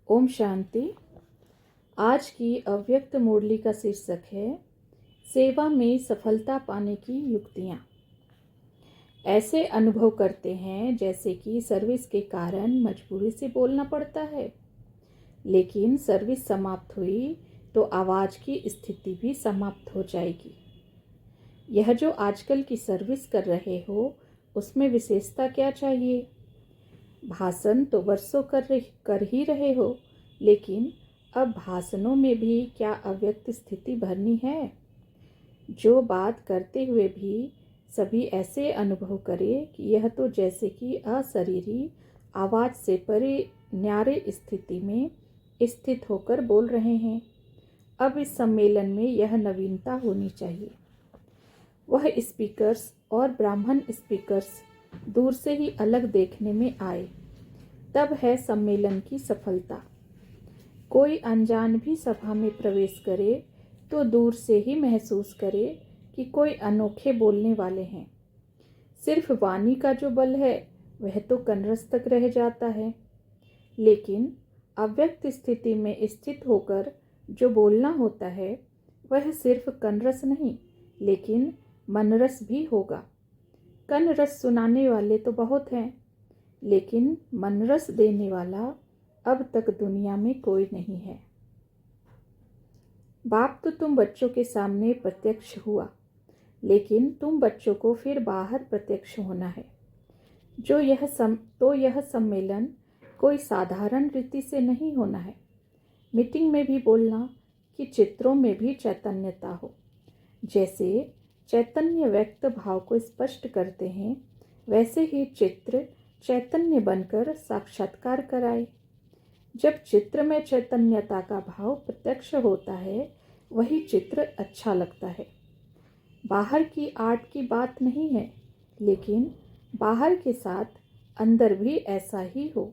ओम शांति। आज की अव्यक्त मुरली का शीर्षक है सेवा में सफलता पाने की युक्तियाँ। ऐसे अनुभव करते हैं जैसे कि सर्विस के कारण मजबूरी से बोलना पड़ता है, लेकिन सर्विस समाप्त हुई तो आवाज़ की स्थिति भी समाप्त हो जाएगी। यह जो आजकल की सर्विस कर रहे हो उसमें विशेषता क्या चाहिए? भाषण तो वर्षों कर ही रहे हो, लेकिन अब भाषणों में भी क्या अव्यक्त स्थिति भरनी है? जो बात करते हुए भी सभी ऐसे अनुभव करें कि यह तो जैसे कि अशरीरी आवाज़ से परे न्यारे स्थिति में स्थित होकर बोल रहे हैं। अब इस सम्मेलन में यह नवीनता होनी चाहिए। वह स्पीकर्स और ब्राह्मण स्पीकर्स दूर से ही अलग देखने में आए, तब है सम्मेलन की सफलता। कोई अनजान भी सभा में प्रवेश करे तो दूर से ही महसूस करे कि कोई अनोखे बोलने वाले हैं। सिर्फ वाणी का जो बल है वह तो कनरस तक रह जाता है, लेकिन अव्यक्त स्थिति में स्थित होकर जो बोलना होता है वह सिर्फ कनरस नहीं, लेकिन मनरस भी होगा। कनरस सुनाने वाले तो बहुत हैं, लेकिन मनरस देने वाला अब तक दुनिया में कोई नहीं है। बाप तो तुम बच्चों के सामने प्रत्यक्ष हुआ, लेकिन तुम बच्चों को फिर बाहर प्रत्यक्ष होना है। यह सम्मेलन कोई साधारण रीति से नहीं होना है। मीटिंग में भी बोलना कि चित्रों में भी चैतन्यता हो। जैसे चैतन्य व्यक्त भाव को स्पष्ट करते हैं, वैसे ही चित्र चैतन्य बनकर साक्षात्कार कराए। जब चित्र में चैतन्यता का भाव प्रत्यक्ष होता है वही चित्र अच्छा लगता है। बाहर की आर्ट की बात नहीं है, लेकिन बाहर के साथ अंदर भी ऐसा ही हो।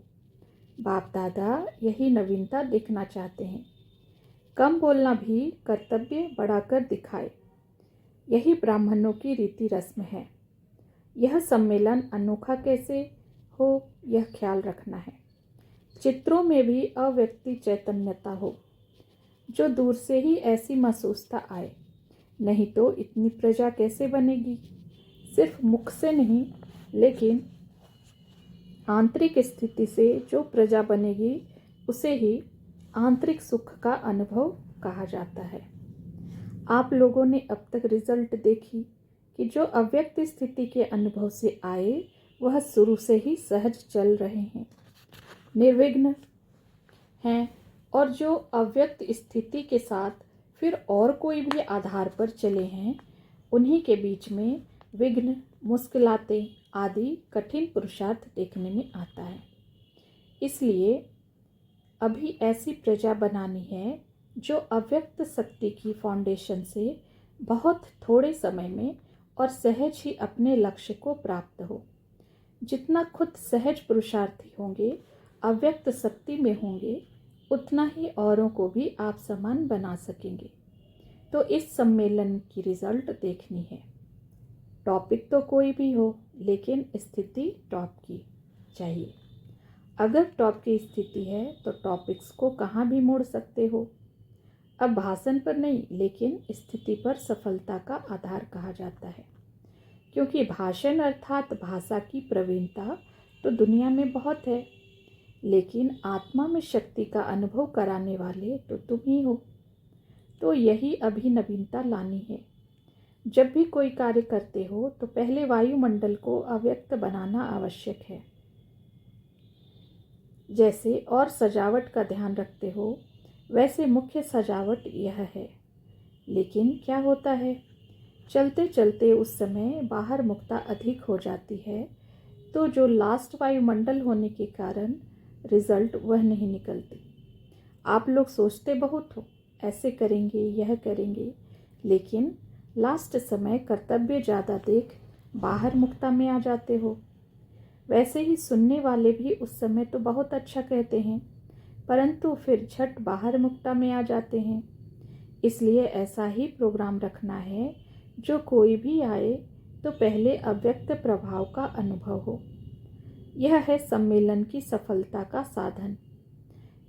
बाप दादा यही नवीनता देखना चाहते हैं। कम बोलना भी कर्तव्य बढ़ाकर दिखाए। यही ब्राह्मणों की रीति रस्म है। यह सम्मेलन अनोखा कैसे हो यह ख्याल रखना है। चित्रों में भी अव्यक्ति चैतन्यता हो, जो दूर से ही ऐसी महसूसता आए। नहीं तो इतनी प्रजा कैसे बनेगी? सिर्फ मुख से नहीं, लेकिन आंतरिक स्थिति से जो प्रजा बनेगी उसे ही आंतरिक सुख का अनुभव कहा जाता है। आप लोगों ने अब तक रिजल्ट देखी कि जो अव्यक्त स्थिति के अनुभव से आए वह शुरू से ही सहज चल रहे हैं, निर्विघ्न हैं, और जो अव्यक्त स्थिति के साथ फिर और कोई भी आधार पर चले हैं, उन्हीं के बीच में विघ्न, मुश्किलातें आदि कठिन पुरुषार्थ देखने में आता है। इसलिए अभी ऐसी प्रजा बनानी है जो अव्यक्त शक्ति की फाउंडेशन से बहुत थोड़े समय में और सहज ही अपने लक्ष्य को प्राप्त हो। जितना खुद सहज पुरुषार्थी होंगे, अव्यक्त शक्ति में होंगे, उतना ही औरों को भी आप समान बना सकेंगे। तो इस सम्मेलन की रिजल्ट देखनी है। टॉपिक तो कोई भी हो, लेकिन स्थिति टॉप की चाहिए। अगर टॉप की स्थिति है तो टॉपिक्स को कहाँ भी मोड़ सकते हो। अब भाषण पर नहीं, लेकिन स्थिति पर सफलता का आधार कहा जाता है, क्योंकि भाषण अर्थात भाषा की प्रवीणता तो दुनिया में बहुत है, लेकिन आत्मा में शक्ति का अनुभव कराने वाले तो तुम ही हो। तो यही अभी नवीनता लानी है। जब भी कोई कार्य करते हो तो पहले वायुमंडल को अव्यक्त बनाना आवश्यक है। जैसे और सजावट का ध्यान रखते हो, वैसे मुख्य सजावट यह है। लेकिन क्या होता है, चलते चलते उस समय बाहर मुक्ता अधिक हो जाती है, तो जो लास्ट वायुमंडल होने के कारण रिजल्ट वह नहीं निकलती। आप लोग सोचते बहुत हो, ऐसे करेंगे, यह करेंगे, लेकिन लास्ट समय कर्तव्य ज़्यादा देख बाहर मुक्ता में आ जाते हो। वैसे ही सुनने वाले भी उस समय तो बहुत अच्छा कहते हैं, परंतु फिर झट बाहर मुक्ता में आ जाते हैं। इसलिए ऐसा ही प्रोग्राम रखना है जो कोई भी आए तो पहले अव्यक्त प्रभाव का अनुभव हो। यह है सम्मेलन की सफलता का साधन।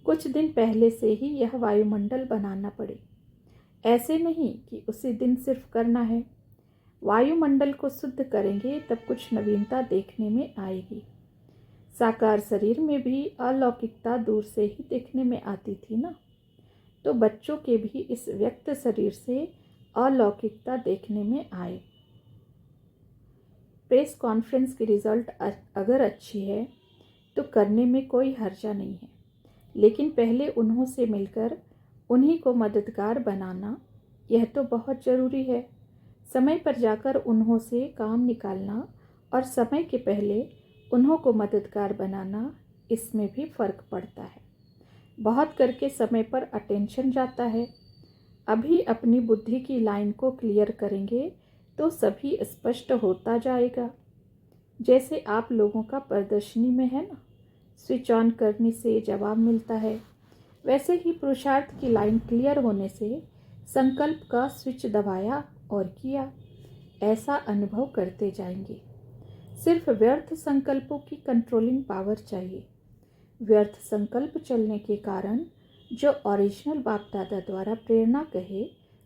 कुछ दिन पहले से ही यह वायुमंडल बनाना पड़े। ऐसे नहीं कि उसी दिन सिर्फ करना है। वायुमंडल को शुद्ध करेंगे तब कुछ नवीनता देखने में आएगी। साकार शरीर में भी अलौकिकता दूर से ही देखने में आती थी ना, तो बच्चों के भी इस व्यक्त शरीर से अलौकिकता देखने में आए। प्रेस कॉन्फ्रेंस की रिजल्ट अगर अच्छी है तो करने में कोई हर्जा नहीं है, लेकिन पहले उन्हों से मिलकर उन्हीं को मददगार बनाना यह तो बहुत ज़रूरी है। समय पर जाकर उन्हों से काम निकालना और समय के पहले उन्हों को मददगार बनाना, इसमें भी फ़र्क पड़ता है। बहुत करके समय पर अटेंशन जाता है। अभी अपनी बुद्धि की लाइन को क्लियर करेंगे तो सभी स्पष्ट होता जाएगा। जैसे आप लोगों का प्रदर्शनी में है ना, स्विच ऑन करने से जवाब मिलता है, वैसे ही पुरुषार्थ की लाइन क्लियर होने से संकल्प का स्विच दबाया और किया, ऐसा अनुभव करते जाएंगे। सिर्फ व्यर्थ संकल्पों की कंट्रोलिंग पावर चाहिए। व्यर्थ संकल्प चलने के कारण जो ओरिजिनल बाप दादा द्वारा प्रेरणा कहे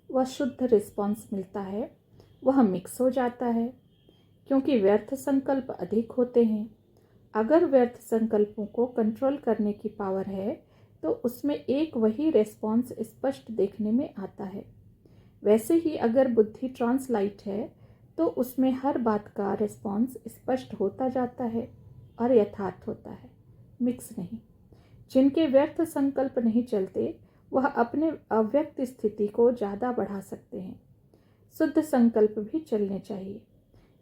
वह शुद्ध रिस्पॉन्स मिलता है, वह मिक्स हो जाता है, क्योंकि व्यर्थ संकल्प अधिक होते हैं। अगर व्यर्थ संकल्पों को कंट्रोल करने की पावर है तो उसमें एक वही रिस्पॉन्स स्पष्ट देखने में आता है। वैसे ही अगर बुद्धि ट्रांसलाइट है तो उसमें हर बात का रिस्पॉन्स स्पष्ट होता जाता है और यथार्थ होता है, मिक्स नहीं। जिनके व्यर्थ संकल्प नहीं चलते वह अपने अव्यक्त स्थिति को ज़्यादा बढ़ा सकते हैं। शुद्ध संकल्प भी चलने चाहिए,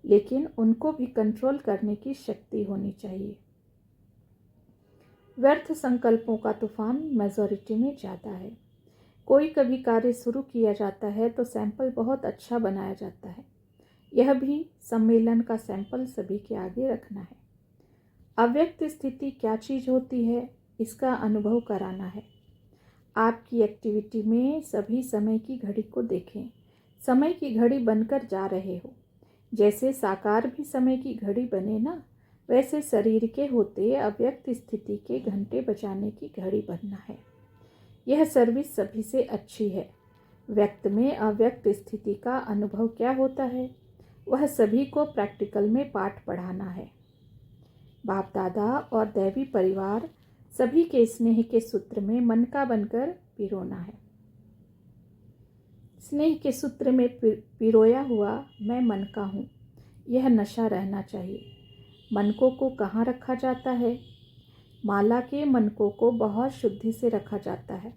लेकिन उनको भी कंट्रोल करने की शक्ति होनी चाहिए। व्यर्थ संकल्पों का तूफान मेजॉरिटी में ज़्यादा है। कोई कभी कार्य शुरू किया जाता है तो सैंपल बहुत अच्छा बनाया जाता है। यह भी सम्मेलन का सैंपल सभी के आगे रखना है। अव्यक्त स्थिति क्या चीज़ होती है, इसका अनुभव कराना है। आपकी एक्टिविटी में सभी समय की घड़ी को देखें, समय की घड़ी बनकर जा रहे हो। जैसे साकार भी समय की घड़ी बने ना, वैसे शरीर के होते अव्यक्त स्थिति के घंटे बजाने की घड़ी बनना है। यह सर्विस सभी से अच्छी है। व्यक्त में अव्यक्त स्थिति का अनुभव क्या होता है, वह सभी को प्रैक्टिकल में पाठ पढ़ाना है। बाप दादा और दैवी परिवार सभी के स्नेह के सूत्र में मन का बनकर पिरोना है। स्नेह के सूत्र में पिरोया हुआ मैं मन का हूँ, यह नशा रहना चाहिए। मनकों को कहाँ रखा जाता है? माला के मनकों को बहुत शुद्धि से रखा जाता है,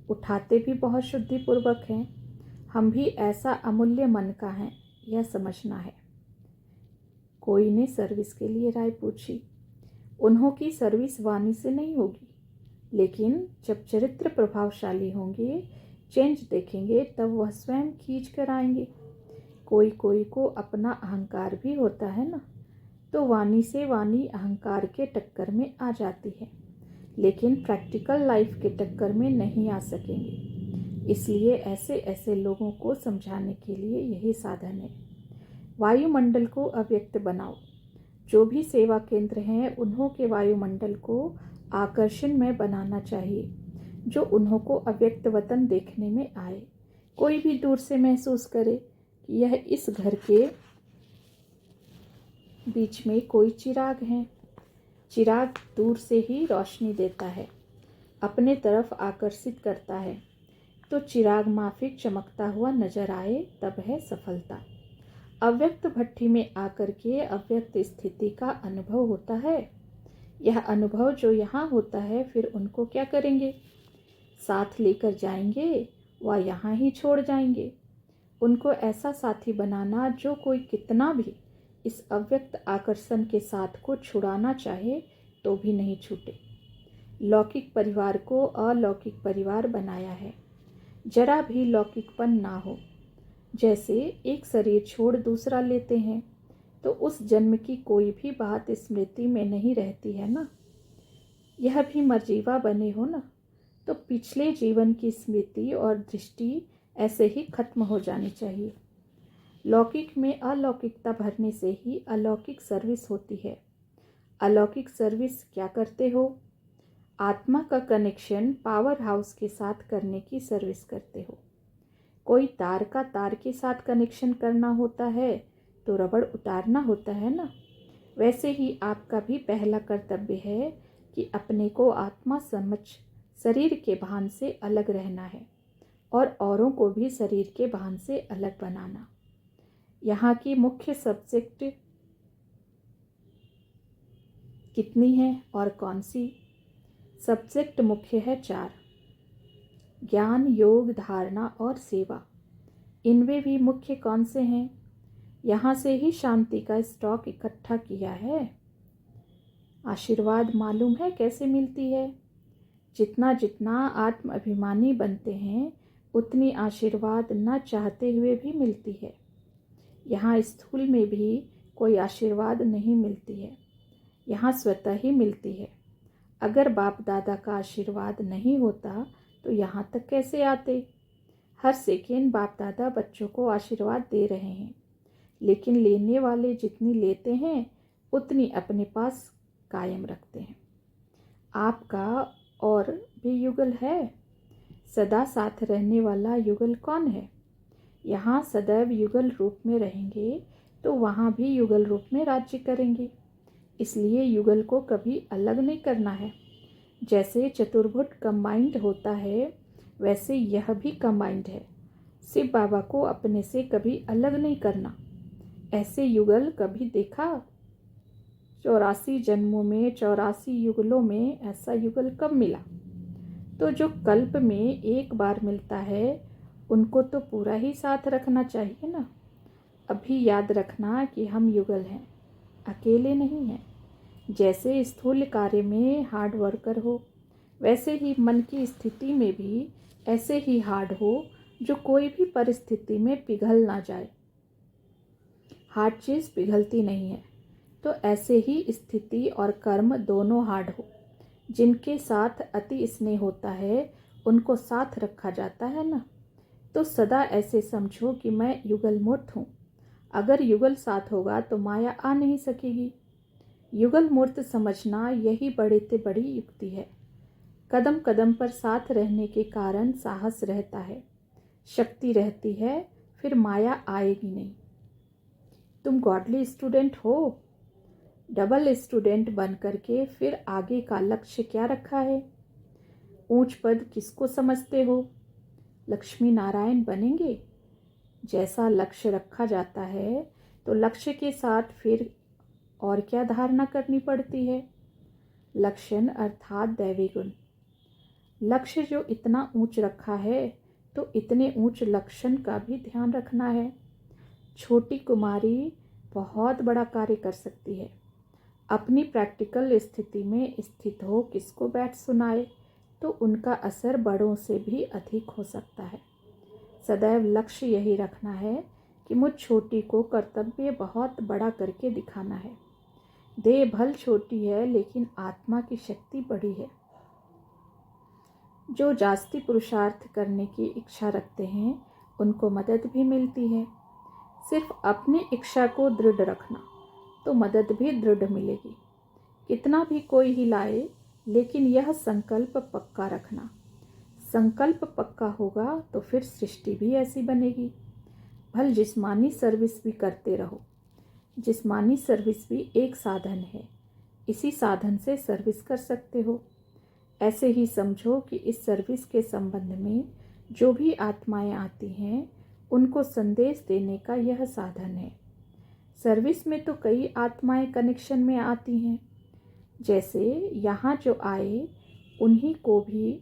उठाते भी बहुत शुद्धि पूर्वक हैं। हम भी ऐसा अमूल्य मन का हैं, यह समझना है। कोई ने सर्विस के लिए राय पूछी। उन्हों की सर्विस वाणी से नहीं होगी, लेकिन जब चरित्र प्रभावशाली होंगे, चेंज देखेंगे, तब वह स्वयं खींच कर आएंगे। कोई कोई को अपना अहंकार भी होता है ना, तो वाणी से वाणी अहंकार के टक्कर में आ जाती है, लेकिन प्रैक्टिकल लाइफ के टक्कर में नहीं आ सकेंगे। इसलिए ऐसे ऐसे लोगों को समझाने के लिए यही साधन है। वायुमंडल को अव्यक्त बनाओ। जो भी सेवा केंद्र हैं उन्हों के वायुमंडल को आकर्षण में बनाना चाहिए, जो उन्हों को अव्यक्त वतन देखने में आए। कोई भी दूर से महसूस करे कि यह इस घर के बीच में कोई चिराग है। चिराग दूर से ही रोशनी देता है, अपने तरफ आकर्षित करता है, तो चिराग माफिक चमकता हुआ नजर आए तब है सफलता। अव्यक्त भट्टी में आकर के अव्यक्त स्थिति का अनुभव होता है। यह अनुभव जो यहाँ होता है, फिर उनको क्या करेंगे? साथ लेकर जाएंगे व यहाँ ही छोड़ जाएंगे। उनको ऐसा साथी बनाना जो कोई कितना भी इस अव्यक्त आकर्षण के साथ को छुड़ाना चाहे तो भी नहीं छूटे। लौकिक परिवार को अलौकिक परिवार बनाया है, जरा भी लौकिकपन ना हो। जैसे एक शरीर छोड़ दूसरा लेते हैं तो उस जन्म की कोई भी बात स्मृति में नहीं रहती है ना। यह भी मरजीवा बने हो ना, तो पिछले जीवन की स्मृति और दृष्टि ऐसे ही खत्म हो जानी चाहिए। लौकिक में अलौकिकता भरने से ही अलौकिक सर्विस होती है। अलौकिक सर्विस क्या करते हो? आत्मा का कनेक्शन पावर हाउस के साथ करने की सर्विस करते हो। कोई तार का तार के साथ कनेक्शन करना होता है तो रबड़ उतारना होता है ना। वैसे ही आपका भी पहला कर्तव्य है कि अपने को आत्मा समझ शरीर के भान से अलग रहना है और औरों को भी शरीर के भान से अलग बनाना। यहाँ की मुख्य सब्जेक्ट कितनी है और कौन सी? सब्जेक्ट मुख्य है 4: ज्ञान, योग, धारणा और सेवा। इनमें भी मुख्य कौन से हैं? यहाँ से ही शांति का स्टॉक इकट्ठा किया है। आशीर्वाद मालूम है कैसे मिलती है? जितना जितना आत्म अभिमानी बनते हैं उतनी आशीर्वाद न चाहते हुए भी मिलती है। यहाँ स्थूल में भी कोई आशीर्वाद नहीं मिलती है, यहाँ स्वतः ही मिलती है। अगर बाप दादा का आशीर्वाद नहीं होता तो यहाँ तक कैसे आते? हर सेकेंड बाप दादा बच्चों को आशीर्वाद दे रहे हैं, लेकिन लेने वाले जितनी लेते हैं उतनी अपने पास कायम रखते हैं। आपका और भी युगल है। सदा साथ रहने वाला युगल कौन है? यहाँ सदैव युगल रूप में रहेंगे तो वहाँ भी युगल रूप में राज्य करेंगे। इसलिए युगल को कभी अलग नहीं करना है। जैसे चतुर्भुज कंबाइंड होता है वैसे यह भी कंबाइंड है। शिव बाबा को अपने से कभी अलग नहीं करना। ऐसे युगल कभी देखा? 84 जन्मों में 84 युगलों में ऐसा युगल कब मिला? तो जो कल्प में एक बार मिलता है उनको तो पूरा ही साथ रखना चाहिए ना। अभी याद रखना कि हम युगल हैं, अकेले नहीं हैं। जैसे स्थूल कार्य में हार्ड वर्कर हो वैसे ही मन की स्थिति में भी ऐसे ही हार्ड हो जो कोई भी परिस्थिति में पिघल ना जाए। हार्ड चीज़ पिघलती नहीं है। तो ऐसे ही स्थिति और कर्म दोनों हार्ड हो। जिनके साथ अति स्नेह होता है उनको साथ रखा जाता है ना। तो सदा ऐसे समझो कि मैं युगल मूर्त हूँ। अगर युगल साथ होगा तो माया आ नहीं सकेगी। युगल मूर्त समझना यही बड़े से बड़ी युक्ति है। कदम कदम पर साथ रहने के कारण साहस रहता है, शक्ति रहती है, फिर माया आएगी नहीं। तुम गॉडली स्टूडेंट हो। डबल स्टूडेंट बन करके फिर आगे का लक्ष्य क्या रखा है? ऊंच पद किसको समझते हो? लक्ष्मी नारायण बनेंगे? जैसा लक्ष्य रखा जाता है तो लक्ष्य के साथ फिर और क्या धारणा करनी पड़ती है? लक्षण अर्थात दैवी गुण। लक्ष्य जो इतना ऊंच रखा है तो इतने ऊंच लक्षण का भी ध्यान रखना है। छोटी कुमारी बहुत बड़ा कार्य कर सकती है। अपनी प्रैक्टिकल स्थिति में स्थित हो किसको बैठ सुनाए तो उनका असर बड़ों से भी अधिक हो सकता है। सदैव लक्ष्य यही रखना है कि मुझ छोटी को कर्तव्य बहुत बड़ा करके दिखाना है। देह भल छोटी है लेकिन आत्मा की शक्ति बड़ी है। जो जास्ती पुरुषार्थ करने की इच्छा रखते हैं उनको मदद भी मिलती है। सिर्फ अपनी इच्छा को दृढ़ रखना तो मदद भी दृढ़ मिलेगी। कितना भी कोई हिलाए लेकिन यह संकल्प पक्का रखना। संकल्प पक्का होगा तो फिर सृष्टि भी ऐसी बनेगी। भल जिस्मानी सर्विस भी करते रहो। जिस्मानी सर्विस भी एक साधन है, इसी साधन से सर्विस कर सकते हो। ऐसे ही समझो कि इस सर्विस के संबंध में जो भी आत्माएं आती हैं उनको संदेश देने का यह साधन है। सर्विस में तो कई आत्माएं कनेक्शन में आती हैं। जैसे यहाँ जो आए उन्हीं को भी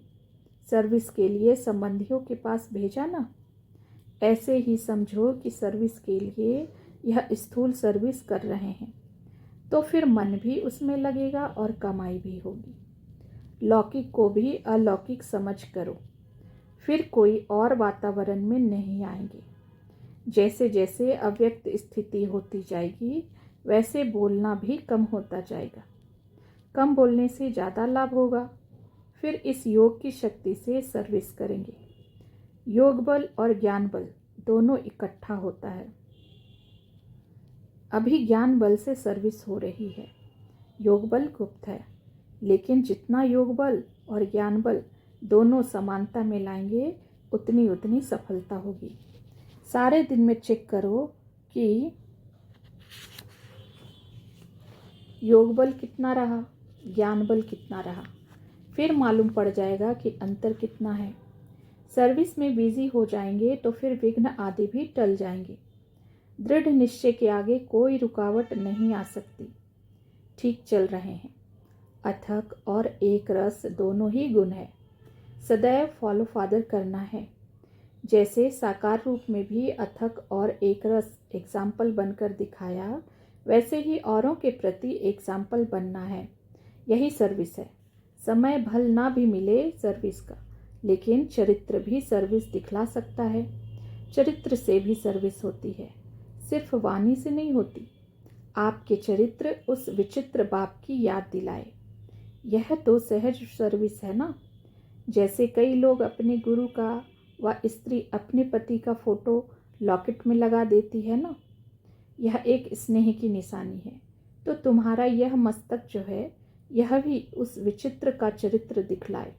सर्विस के लिए संबंधियों के पास भेजा ना। ऐसे ही समझो कि सर्विस के लिए यह स्थूल सर्विस कर रहे हैं तो फिर मन भी उसमें लगेगा और कमाई भी होगी। लौकिक को भी अलौकिक समझ करो, फिर कोई और वातावरण में नहीं आएंगे। जैसे जैसे अव्यक्त स्थिति होती जाएगी वैसे बोलना भी कम होता जाएगा। कम बोलने से ज़्यादा लाभ होगा। फिर इस योग की शक्ति से सर्विस करेंगे। योग बल और ज्ञान बल दोनों इकट्ठा होता है। अभी ज्ञान बल से सर्विस हो रही है, योग बल गुप्त है। लेकिन जितना योग बल और ज्ञान बल दोनों समानता में लाएंगे उतनी उतनी सफलता होगी। सारे दिन में चेक करो कि योग बल कितना रहा, ज्ञान बल कितना रहा, फिर मालूम पड़ जाएगा कि अंतर कितना है। सर्विस में बिजी हो जाएंगे तो फिर विघ्न आदि भी टल जाएंगे। दृढ़ निश्चय के आगे कोई रुकावट नहीं आ सकती। ठीक चल रहे हैं। अथक और एक रस दोनों ही गुण है। सदैव फॉलो फादर करना है। जैसे साकार रूप में भी अथक और एक रस एग्जाम्पल बनकर दिखाया, वैसे ही औरों के प्रति एग्जाम्पल बनना है। यही सर्विस है। समय भल ना भी मिले सर्विस का, लेकिन चरित्र भी सर्विस दिखला सकता है। चरित्र से भी सर्विस होती है, सिर्फ वाणी से नहीं होती। आपके चरित्र उस विचित्र बाप की याद दिलाए, यह तो सहज सर्विस है ना। जैसे कई लोग अपने गुरु का व स्त्री अपने पति का फोटो लॉकेट में लगा देती है ना, यह एक स्नेह की निशानी है। तो तुम्हारा यह मस्तक जो है, यह भी उस विचित्र का चरित्र दिखलाए,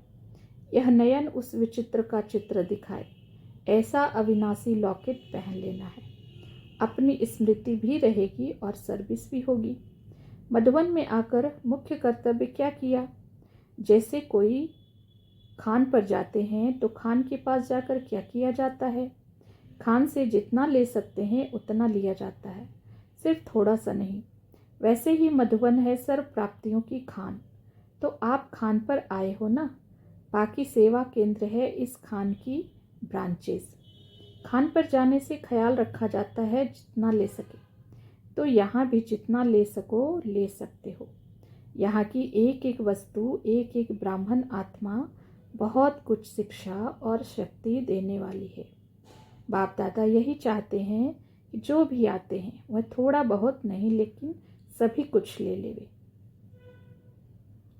यह नयन उस विचित्र का चित्र दिखाए। ऐसा अविनाशी लॉकेट पहन लेना है। अपनी स्मृति भी रहेगी और सर्विस भी होगी। मधुबन में आकर मुख्य कर्तव्य क्या किया? जैसे कोई खान पर जाते हैं तो खान के पास जाकर क्या किया जाता है? खान से जितना ले सकते हैं उतना लिया जाता है, सिर्फ थोड़ा सा नहीं। वैसे ही मधुबन है सर्व प्राप्तियों की खान। तो आप खान पर आए हो ना, बाकी सेवा केंद्र है इस खान की ब्रांचेस। खान पर जाने से ख्याल रखा जाता है जितना ले सके, तो यहाँ भी जितना ले सको ले सकते हो। यहाँ की एक एक वस्तु, एक एक ब्राह्मण आत्मा बहुत कुछ शिक्षा और शक्ति देने वाली है। बाप दादा यही चाहते हैं कि जो भी आते हैं वह थोड़ा बहुत नहीं लेकिन सभी कुछ ले लेवे।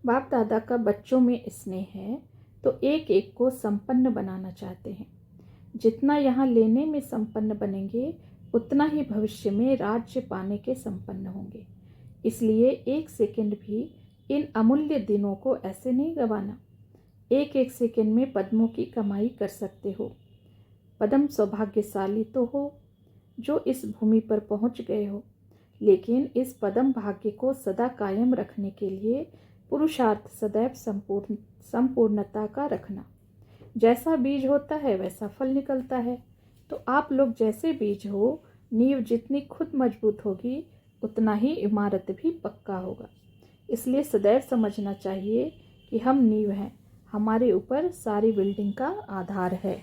बाप दादा का बच्चों में स्नेह है तो एक एक को संपन्न बनाना चाहते हैं। जितना यहाँ लेने में संपन्न बनेंगे उतना ही भविष्य में राज्य पाने के संपन्न होंगे। इसलिए एक सेकंड भी इन अमूल्य दिनों को ऐसे नहीं गंवाना। एक एक सेकंड में पद्मों की कमाई कर सकते हो। पद्म सौभाग्यशाली तो हो जो इस भूमि पर पहुंच गए हो, लेकिन इस पद्म भाग्य को सदा कायम रखने के लिए पुरुषार्थ सदैव संपूर्णता का रखना। जैसा बीज होता है वैसा फल निकलता है। तो आप लोग जैसे बीज हो, नींव जितनी खुद मजबूत होगी उतना ही इमारत भी पक्का होगा। इसलिए सदैव समझना चाहिए कि हम नींव हैं, हमारे ऊपर सारी बिल्डिंग का आधार है।